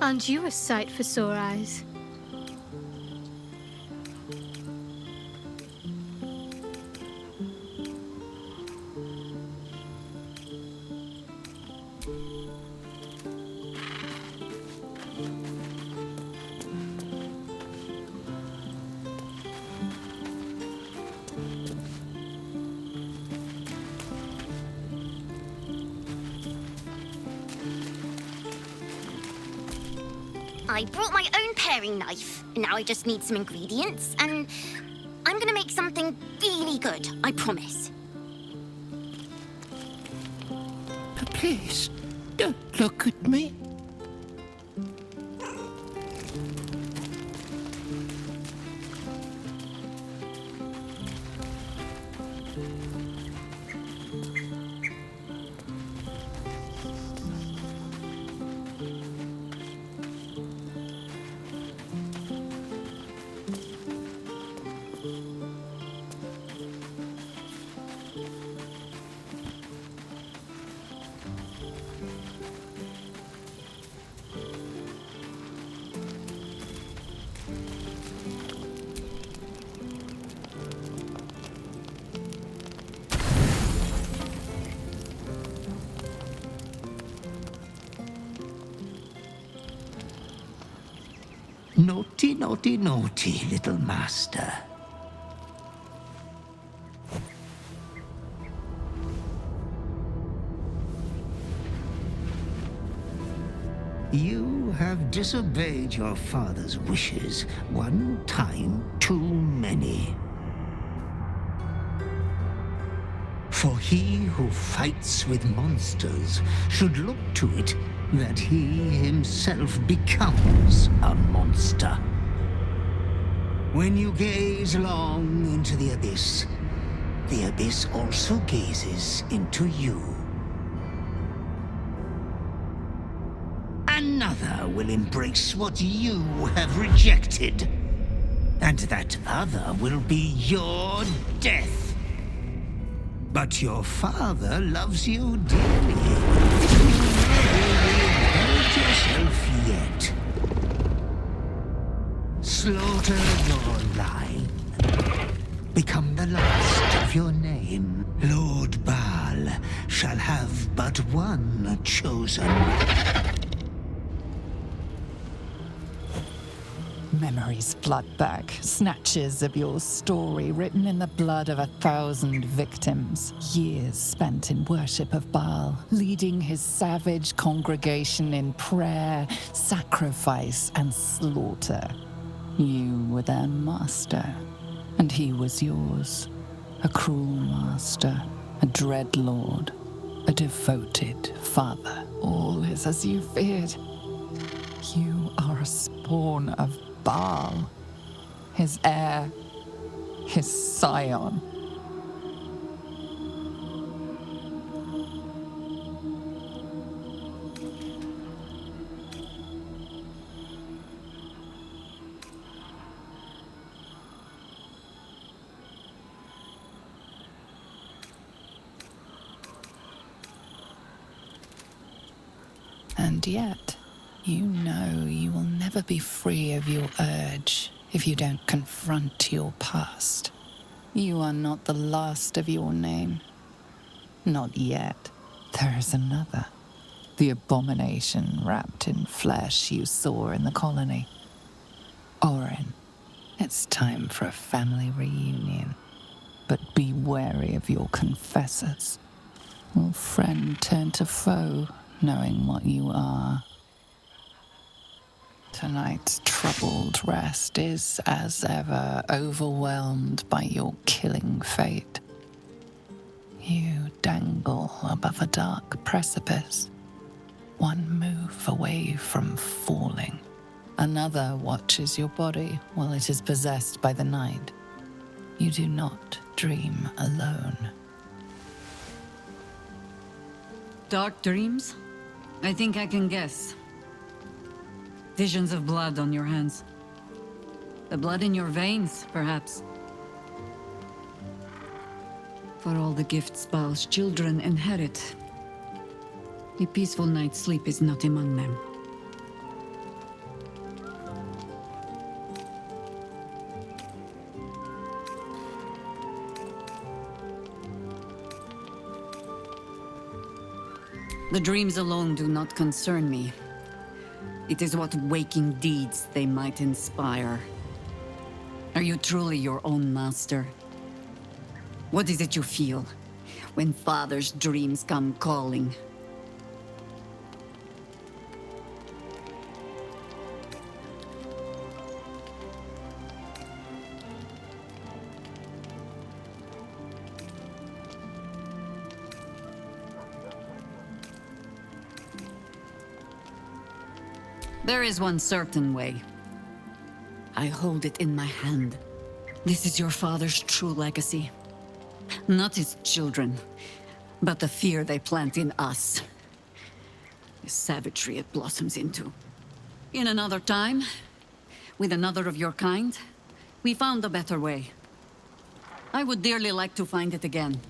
Aren't you a sight for sore eyes? I brought my own paring knife. Now I just need some ingredients, and I'm gonna make something really good, I promise. Please, don't look at me. Naughty, naughty, naughty, little master. You have disobeyed your father's wishes one time too many. For he who fights with monsters should look to it that he himself becomes a monster. When you gaze long into the abyss also gazes into you. Another will embrace what you have rejected, and that other will be your death. But your father loves you dearly. Hurt yourself yet. Slaughter your line. Become the last of your name. Lord Bhaal shall have but one chosen. Memories flood back, snatches of your story written in the blood of 1,000 victims. Years spent in worship of Bhaal, leading his savage congregation in prayer, sacrifice, and slaughter. You were their master, and he was yours. A cruel master, a dread lord, a devoted father. All is as you feared. You are a spawn of Bhaal, his heir, his scion. And yet, you know you will never be free of your urge if you don't confront your past. You are not the last of your name. Not yet. There is another. The abomination wrapped in flesh you saw in the colony. Orin, it's time for a family reunion. But be wary of your confessors. Will friend turn to foe, knowing what you are? Tonight's troubled rest is, as ever, overwhelmed by your killing fate. You dangle above a dark precipice, one move away from falling. Another watches your body while it is possessed by the night. You do not dream alone. Dark dreams? I think I can guess. Visions of blood on your hands. The blood in your veins, perhaps. For all the gifts Bhaal's children inherit, a peaceful night's sleep is not among them. The dreams alone do not concern me. It is what waking deeds they might inspire. Are you truly your own master? What is it you feel when Father's dreams come calling? There is one certain way. I hold it in my hand. This is your father's true legacy. Not his children, but the fear they plant in us. The savagery it blossoms into. In another time, with another of your kind, we found a better way. I would dearly like to find it again.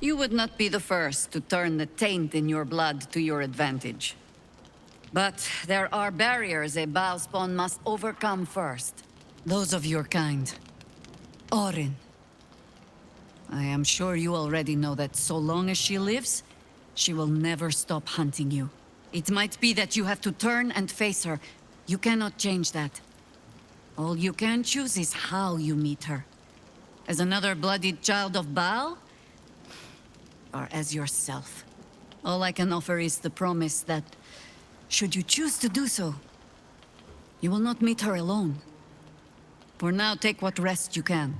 You would not be the first to turn the taint in your blood to your advantage. But there are barriers a Bhaal spawn must overcome first. Those of your kind. Orin. I am sure you already know that so long as she lives, she will never stop hunting you. It might be that you have to turn and face her. You cannot change that. All you can choose is how you meet her. As another bloodied child of Bhaal? Or as yourself. All I can offer is the promise that, should you choose to do so, you will not meet her alone. For now, take what rest you can.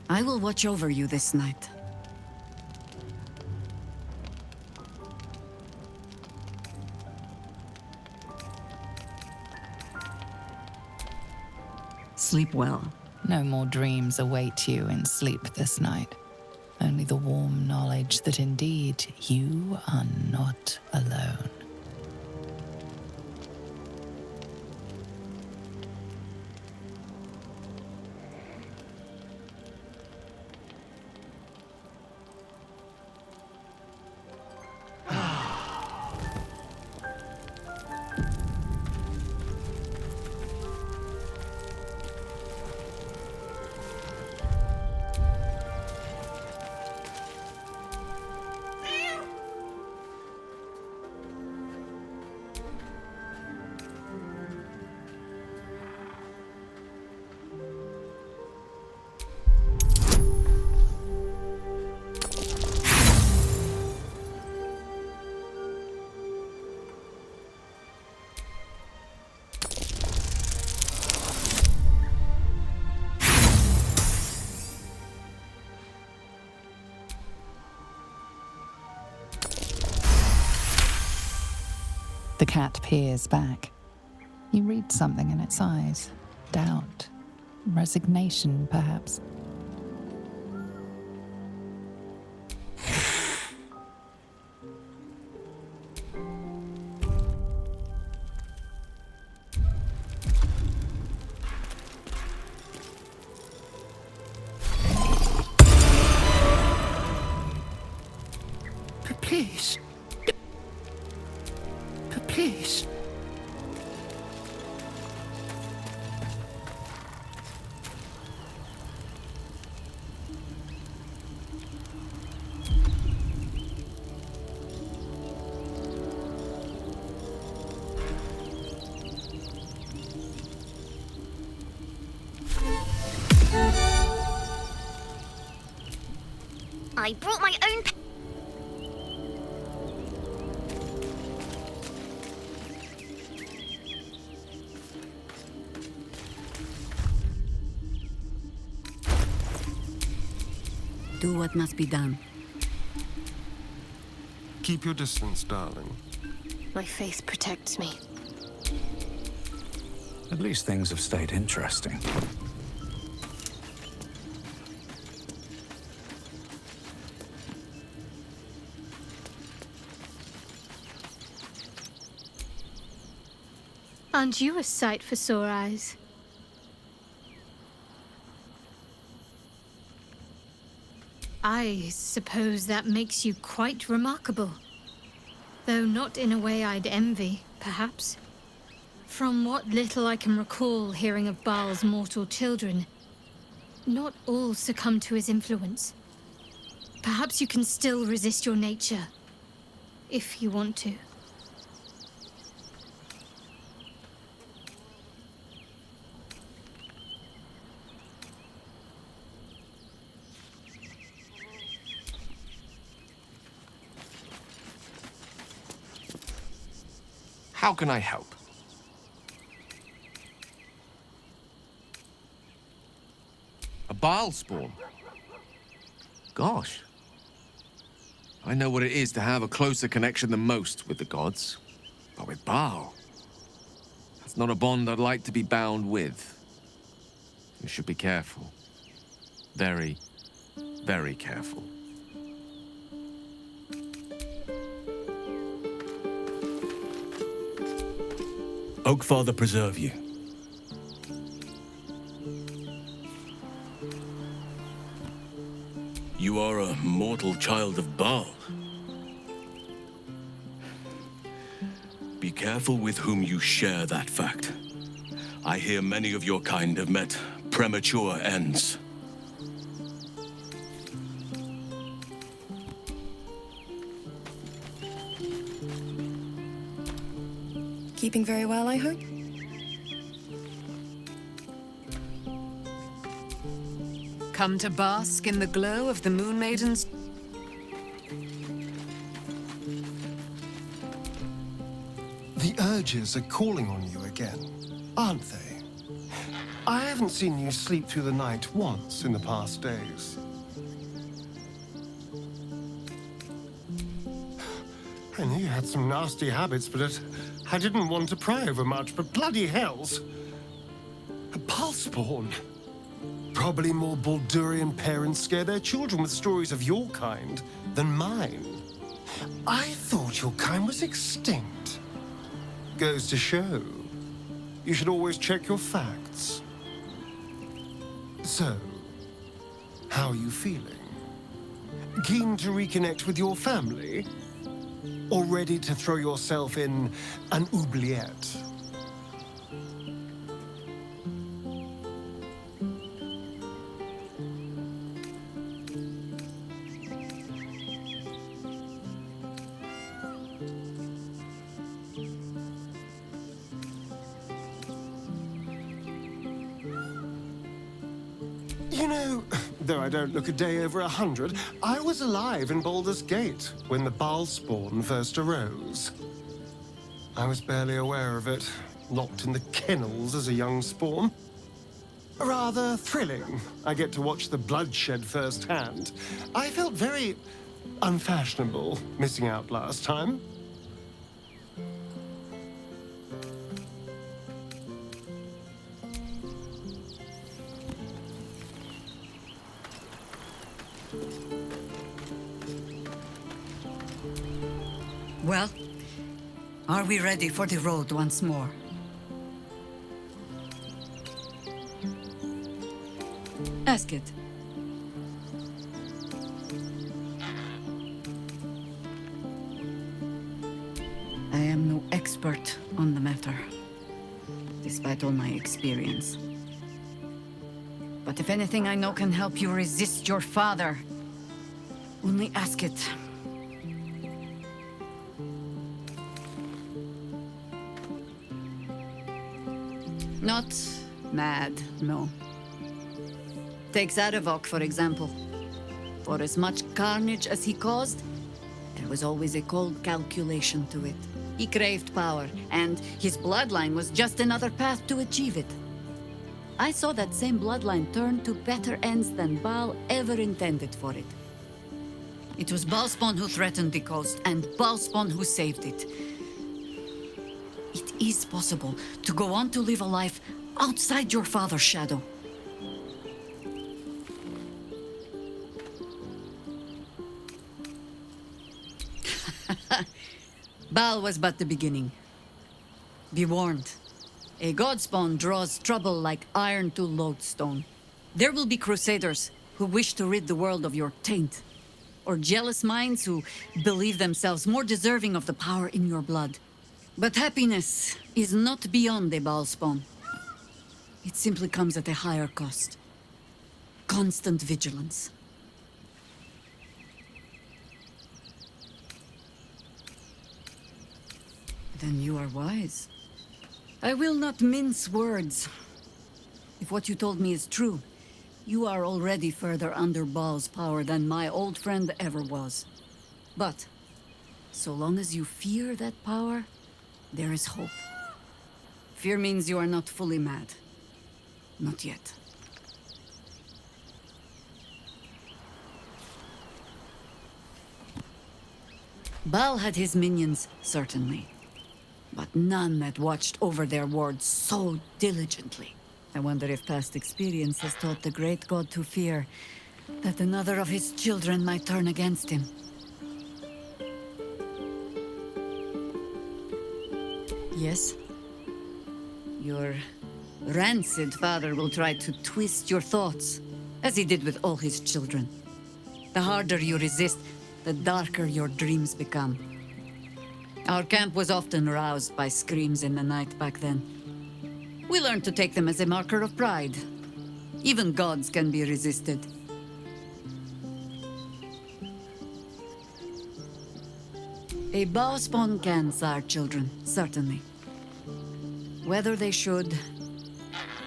I will watch over you this night. Sleep well. No more dreams await you in sleep this night. Only the warm knowledge that indeed you are not alone. The cat peers back. You read something in its eyes. Doubt. Resignation, perhaps. Please. Please. I brought my own Do what must be done. Keep your distance, darling. My faith protects me. At least things have stayed interesting. Aren't you a sight for sore eyes? I suppose that makes you quite remarkable. though not in a way I'd envy, perhaps. From what little I can recall hearing of Bhaal's mortal children, not all succumb to his influence. Perhaps you can still resist your nature, if you want to. How can I help? A Bhaal spawn? Gosh. I know what it is to have a closer connection than most with the gods. But with Bhaal, that's not a bond I'd like to be bound with. You should be careful. Very, very careful. Oakfather preserve you. You are a mortal child of Bhaal. Be careful with whom you share that fact. I hear many of your kind have met premature ends. Keeping very well, I hope? Come to bask in the glow of the Moon Maiden's... The urges are calling on you again, aren't they? I haven't seen you sleep through the night once in the past days. I knew you had some nasty habits, but I didn't want to pry over much, but bloody hells! A Bhaal spawn! Probably more Baldurian parents scare their children with stories of your kind than mine. I thought your kind was extinct. Goes to show, you should always check your facts. So, how are you feeling? Keen to reconnect with your family? Or ready to throw yourself in an oubliette? You know, though I don't look a day over 100, I was alive in Baldur's Gate when the Bhaal spawn first arose. I was barely aware of it, locked in the kennels as a young spawn. Rather thrilling. I get to watch the bloodshed firsthand. I felt very unfashionable missing out last time. Well, are we ready for the road once more? Ask it. I am no expert on the matter, despite all my experience. But if anything I know can help you resist your father, only ask it. Not mad, no. Take Zadavok, for example. For as much carnage as he caused, there was always a cold calculation to it. He craved power, and his bloodline was just another path to achieve it. I saw that same bloodline turn to better ends than Bhaal ever intended for it. It was Bhaalspawn who threatened the coast, and Bhaalspawn who saved it. It is possible to go on to live a life outside your father's shadow. Bhaal was but the beginning. Be warned. A godspawn draws trouble like iron to lodestone. There will be crusaders who wish to rid the world of your taint, or jealous minds who believe themselves more deserving of the power in your blood. But happiness is not beyond a Bhaal spawn. It simply comes at a higher cost. Constant vigilance. Then you are wise. I will not mince words. If what you told me is true, you are already further under Bhaal's power than my old friend ever was. But, so long as you fear that power, there is hope. Fear means you are not fully mad. Not yet. Bhaal had his minions, certainly. But none that watched over their wards so diligently. I wonder if past experience has taught the great god to fear that another of his children might turn against him. Yes? Your rancid father will try to twist your thoughts, as he did with all his children. The harder you resist, the darker your dreams become. Our camp was often roused by screams in the night back then. We learned to take them as a marker of pride. Even gods can be resisted. A Bhaal spawn can sire children, certainly. Whether they should...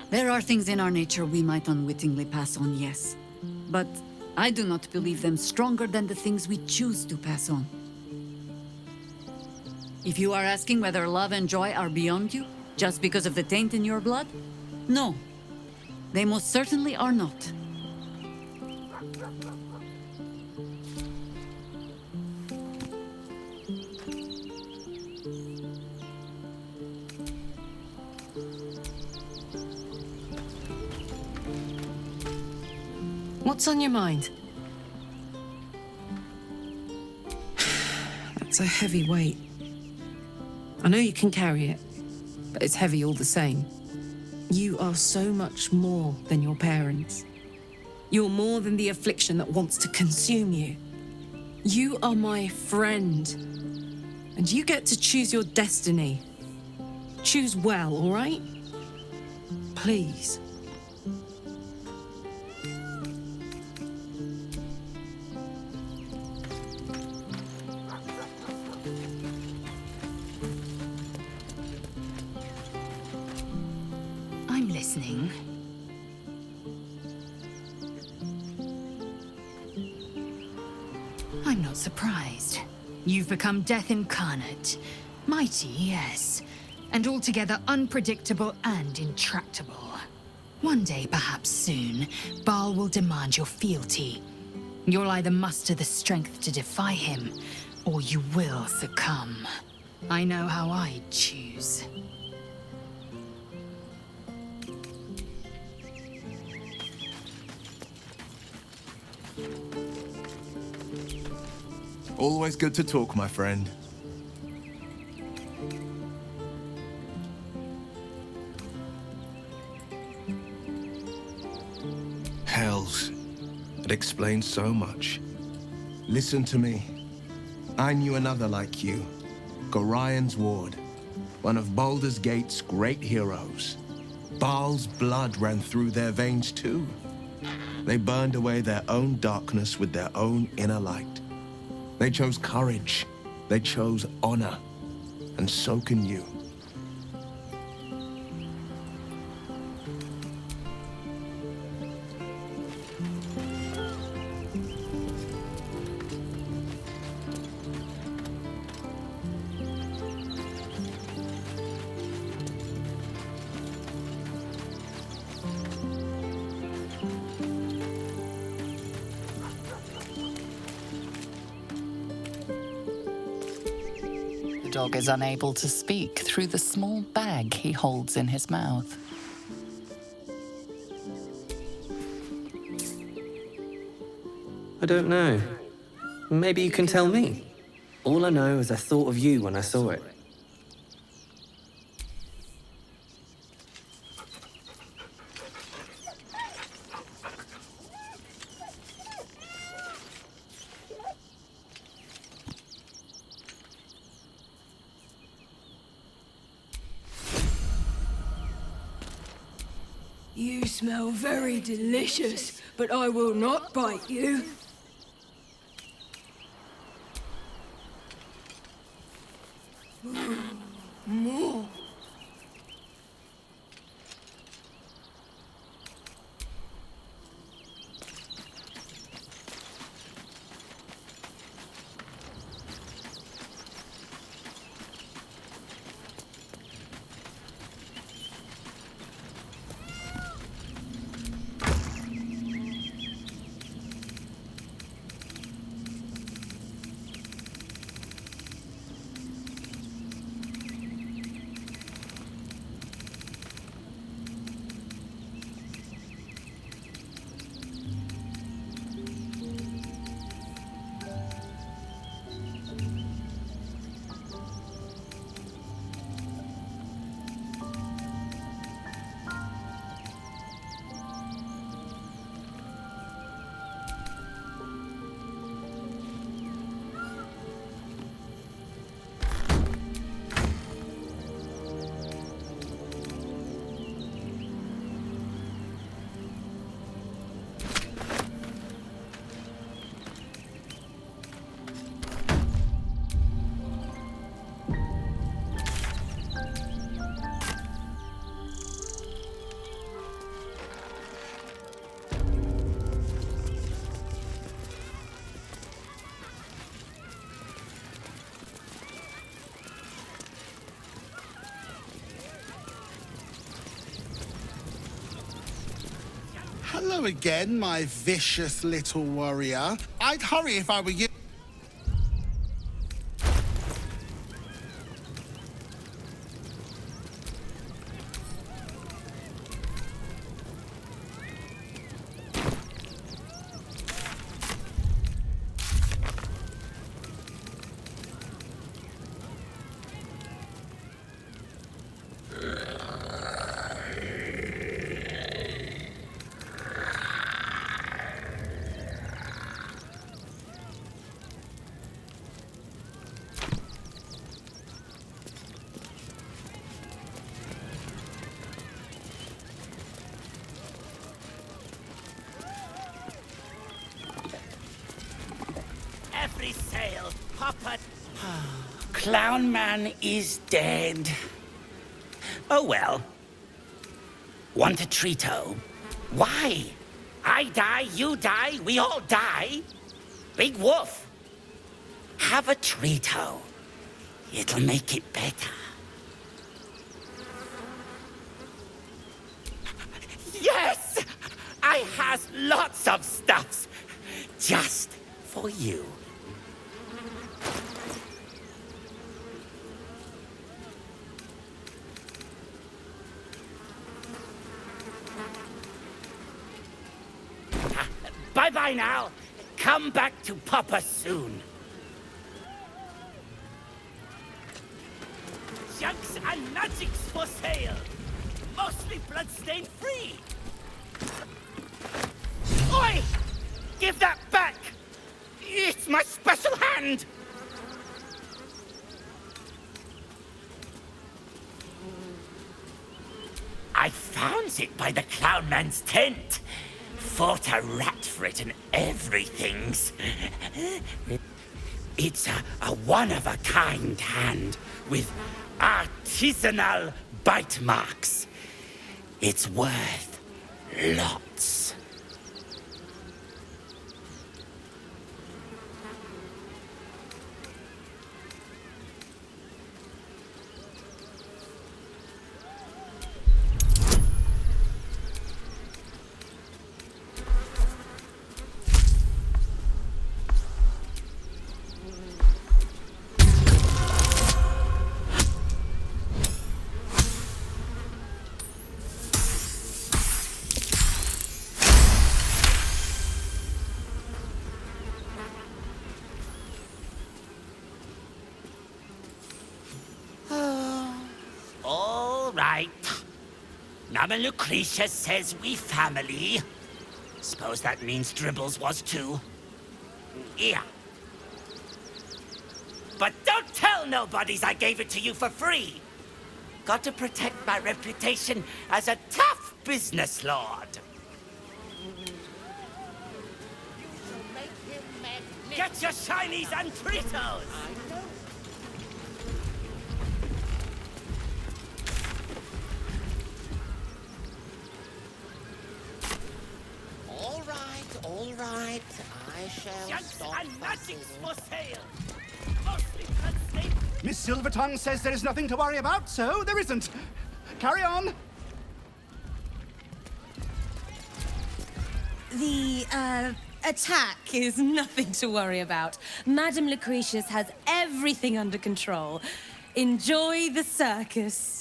There are things in our nature we might unwittingly pass on, yes. But I do not believe them stronger than the things we choose to pass on. If you are asking whether love and joy are beyond you, just because of the taint in your blood? No. They most certainly are not. What's on your mind? That's a heavy weight. I know you can carry it, but it's heavy all the same. You are so much more than your parents. You're more than the affliction that wants to consume you. You are my friend, and you get to choose your destiny. Choose well, all right? Please. Listening. I'm not surprised. You've become death incarnate. Mighty, yes, and altogether unpredictable and intractable. One day, perhaps soon, Bhaal will demand your fealty. You'll either muster the strength to defy him, or you will succumb. I know how I'd choose. Always good to talk, my friend. Hells. It explains so much. Listen to me. I knew another like you. Gorion's ward. One of Baldur's Gate's great heroes. Bhaal's blood ran through their veins too. They burned away their own darkness with their own inner light. They chose courage. They chose honor. And so can you. The dog is unable to speak through the small bag he holds in his mouth. I don't know. Maybe you can tell me. All I know is I thought of you when I saw it. You smell very delicious, but I will not bite you. More. Hello again, my vicious little warrior. I'd hurry if I were you. Every sail, Papa. Clown Man is dead. Oh well. Want a treat-o? Why? I die, you die, we all die. Big Wolf. Have a treat-o. It'll make it better. Yes! I has lots of stuffs. Just for you. Bye-bye now. Come back to Papa soon. Junks and magics for sale. Mostly bloodstain free. Oi! Give that back! It's my special hand! I found it by the Clown Man's tent. Fought a rat for it and everything's. It's a one-of-a-kind hand with artisanal bite marks. It's worth lots. Mama Lucretia says we family. Suppose that means Dribbles was too. Yeah. But don't tell nobodies I gave it to you for free. Got to protect my reputation as a tough business lord. Get your shinies and Fritos! All right. I shall Junks stop and magics fussing. for sale! Mostly translate. Miss Silvertongue says there is nothing to worry about, so there isn't. Carry on. The, attack is nothing to worry about. Madame Lucretius has everything under control. Enjoy the circus.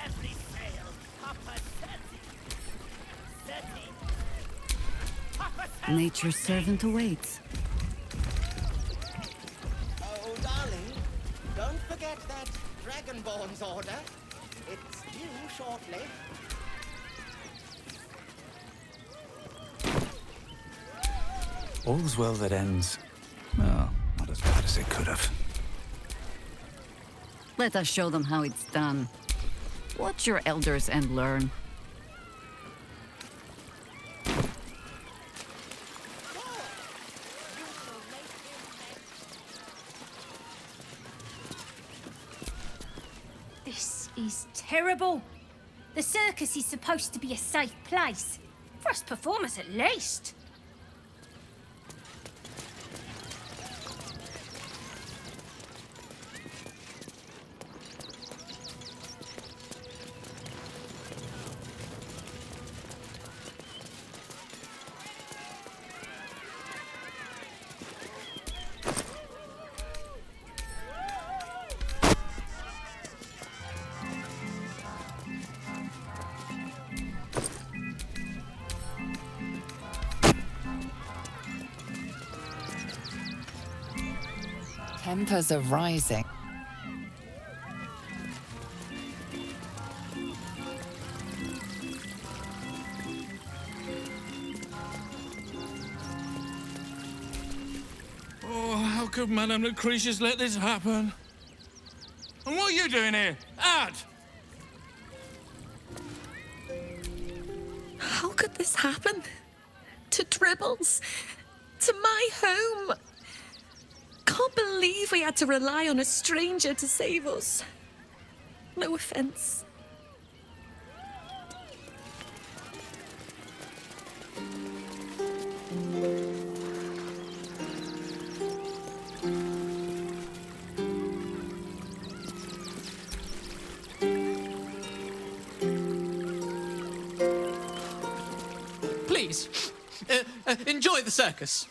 Every sale, Papa Seti. Nature's servant awaits. Oh, darling, don't forget that Dragonborn's order. It's due shortly. All's well that ends. Well, not as bad as it could have. Let us show them how it's done. Watch your elders and learn. This is terrible. The circus is supposed to be a safe place. For us performers, at least. Tempers are rising. Oh, how could Madame Lucretius let this happen? And what are you doing here? Out! How could this happen? To Dribbles? To my home? Can't believe we had to rely on a stranger to save us. No offense. Please, enjoy the circus.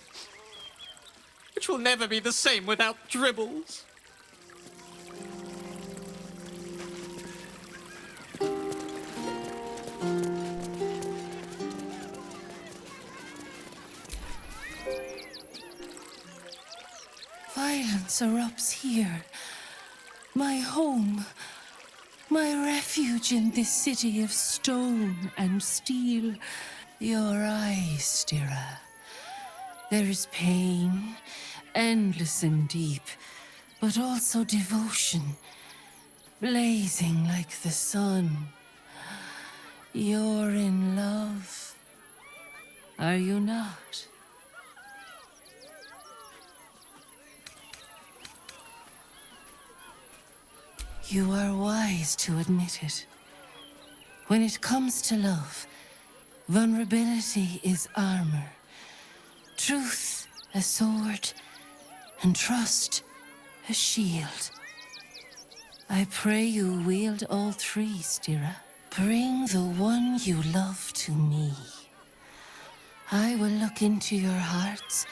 Which will never be the same without Dribbles. Violence erupts here. My home. My refuge in this city of stone and steel. Your eyes, Stira. There is pain, endless and deep, but also devotion, blazing like the sun. You're in love, are you not? You are wise to admit it. When it comes to love, vulnerability is armor. Truth, a sword, and trust, a shield. I pray you wield all three, Stira. Bring the one you love to me. I will look into your hearts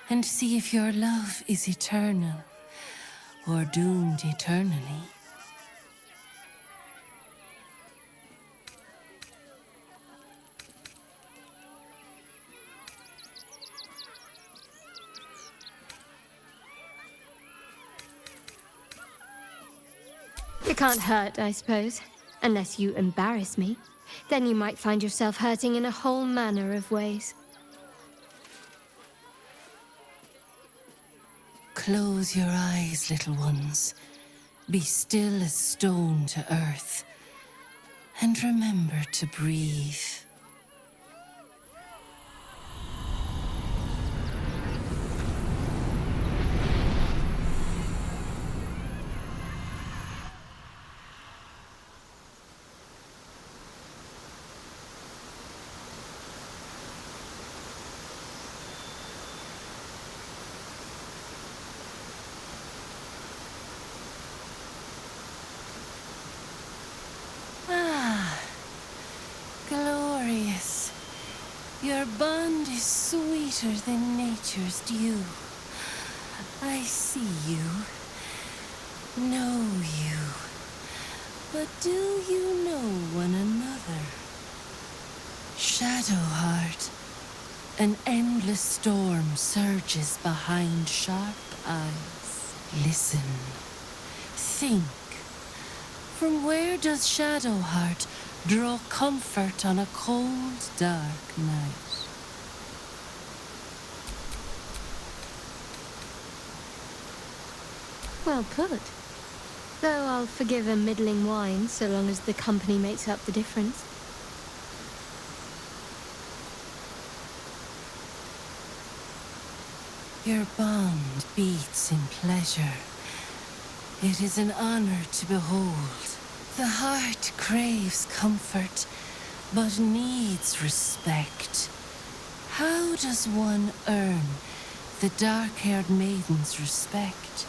and see if your love is eternal or doomed eternally. Can't hurt, I suppose. Unless you embarrass me. Then you might find yourself hurting in a whole manner of ways. Close your eyes, little ones. Be still as stone to earth. And remember to breathe. Glorious. Your bond is sweeter than nature's dew. I see you, know you, but do you know one another? Shadowheart, an endless storm surges behind sharp eyes. Listen, think. From where does Shadowheart draw comfort on a cold, dark night? Well put. Though I'll forgive a middling wine so long as the company makes up the difference. Your bond beats in pleasure. It is an honor to behold. The heart craves comfort, but needs respect. How does one earn the dark-haired maiden's respect?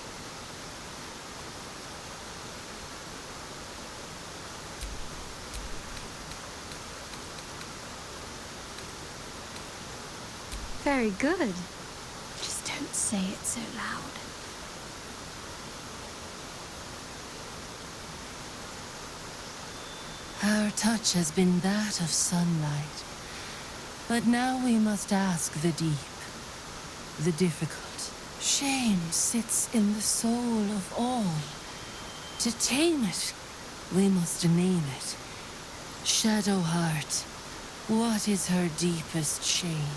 Very good. Just don't say it so loud. Our touch has been that of sunlight. But now we must ask the deep, the difficult. Shame sits in the soul of all. To tame it, we must name it. Shadowheart, what is her deepest shame?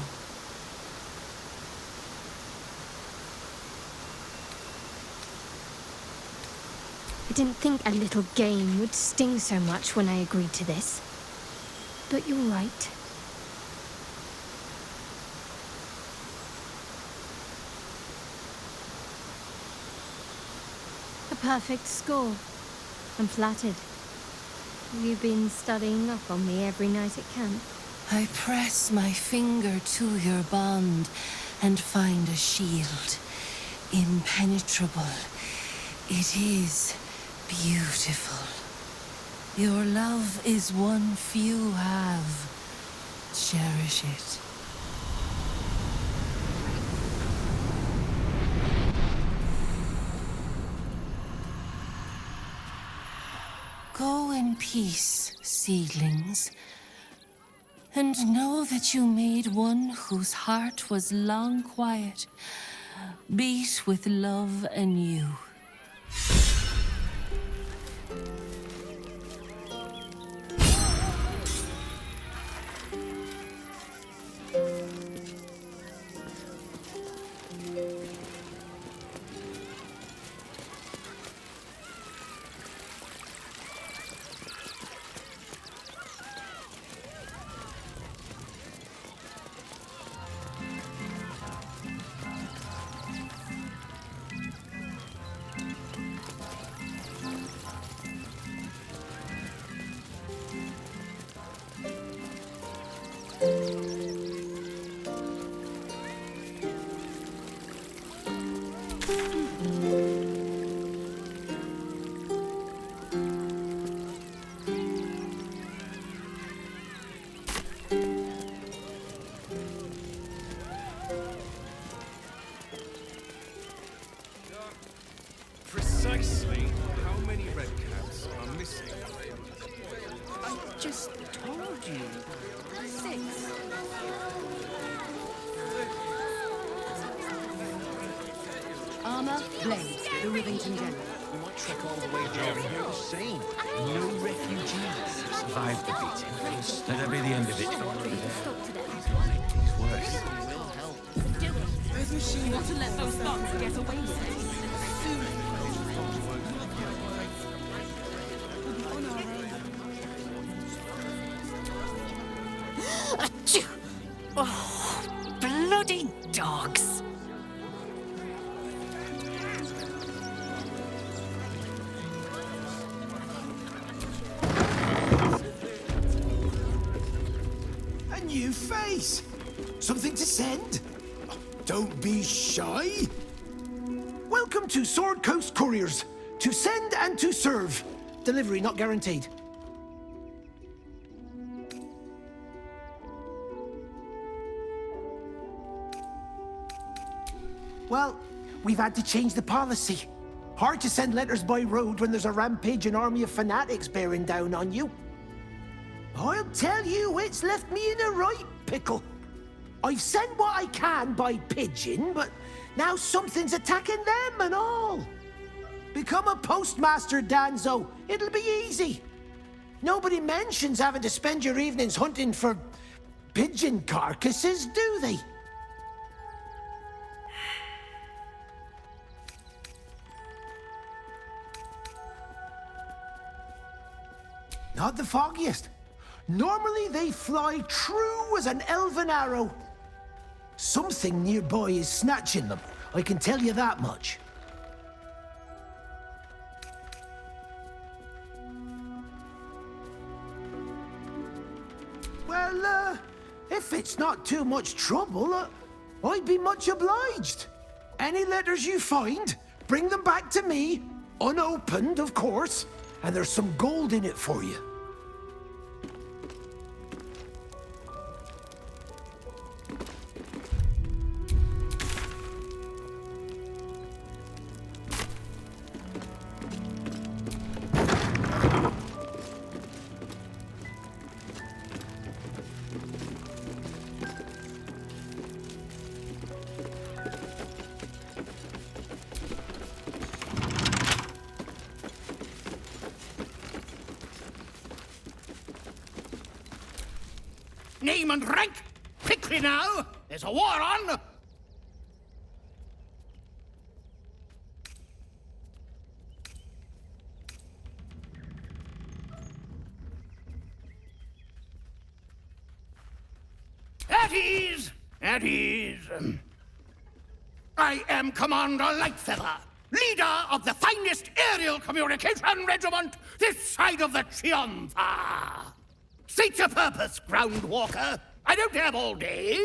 I didn't think a little game would sting so much when I agreed to this. But you're right. A perfect score. I'm flattered. You've been studying up on me every night at camp. I press my finger to your bond and find a shield. Impenetrable. It is beautiful. Your love is one few have. Cherish it. Go in peace, seedlings, and know that you made one whose heart was long quiet, beat with love anew. Precisely how many red caps are missing? I just told you. 6. Armor, blades, the Rivington General. trek all the way there and hear the same. No refugees survived the beating. That'll be the end of it. It's worse. Those machines want to let those thugs get away with it. Achoo! Oh, bloody dogs! A new face! Something to send? Don't be shy! Welcome to Sword Coast Couriers. To send and to serve. Delivery not guaranteed. Well, we've had to change the policy. Hard to send letters by road when there's a rampaging army of fanatics bearing down on you. I'll tell you, it's left me in a right pickle. I've sent what I can by pigeon, but now something's attacking them and all. Become a postmaster, Danzo. It'll be easy. Nobody mentions having to spend your evenings hunting for pigeon carcasses, do they? Not the foggiest. Normally they fly true as an elven arrow. Something nearby is snatching them, I can tell you that much. Well, if it's not too much trouble, I'd be much obliged. Any letters you find, bring them back to me, unopened, of course, and there's some gold in it for you. Name and rank! Quickly now! There's a war on! At ease! At ease! I am Commander Lightfeather, leader of the finest aerial communication regiment this side of the Triumpha. State your purpose, Groundwalker. I don't have all day.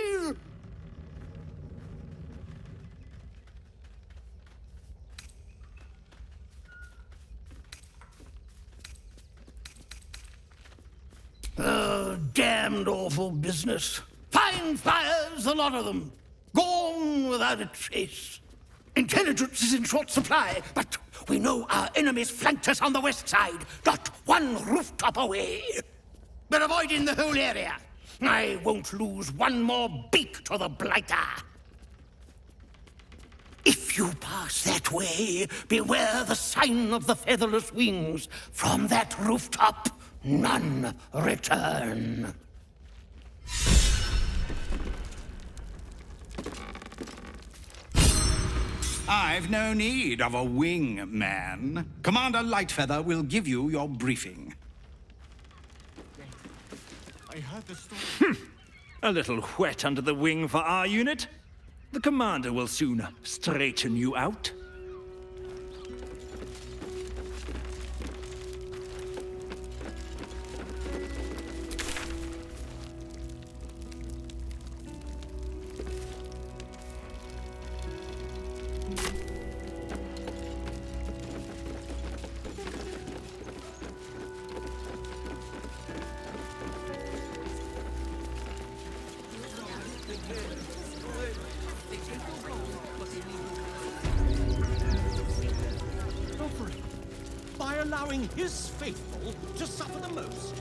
Oh, damned awful business. Fine flyers, a lot of them. Gone without a trace. Intelligence is in short supply, but we know our enemies flanked us on the west side, not one rooftop away. We're avoiding the whole area. I won't lose one more beak to the blighter. If you pass that way, beware the sign of the featherless wings. From that rooftop, none return. I've no need of a wing man. Commander Lightfeather will give you your briefing. I heard the story. A little wet under the wing for our unit. The commander will soon straighten you out. By allowing his faithful to suffer the most.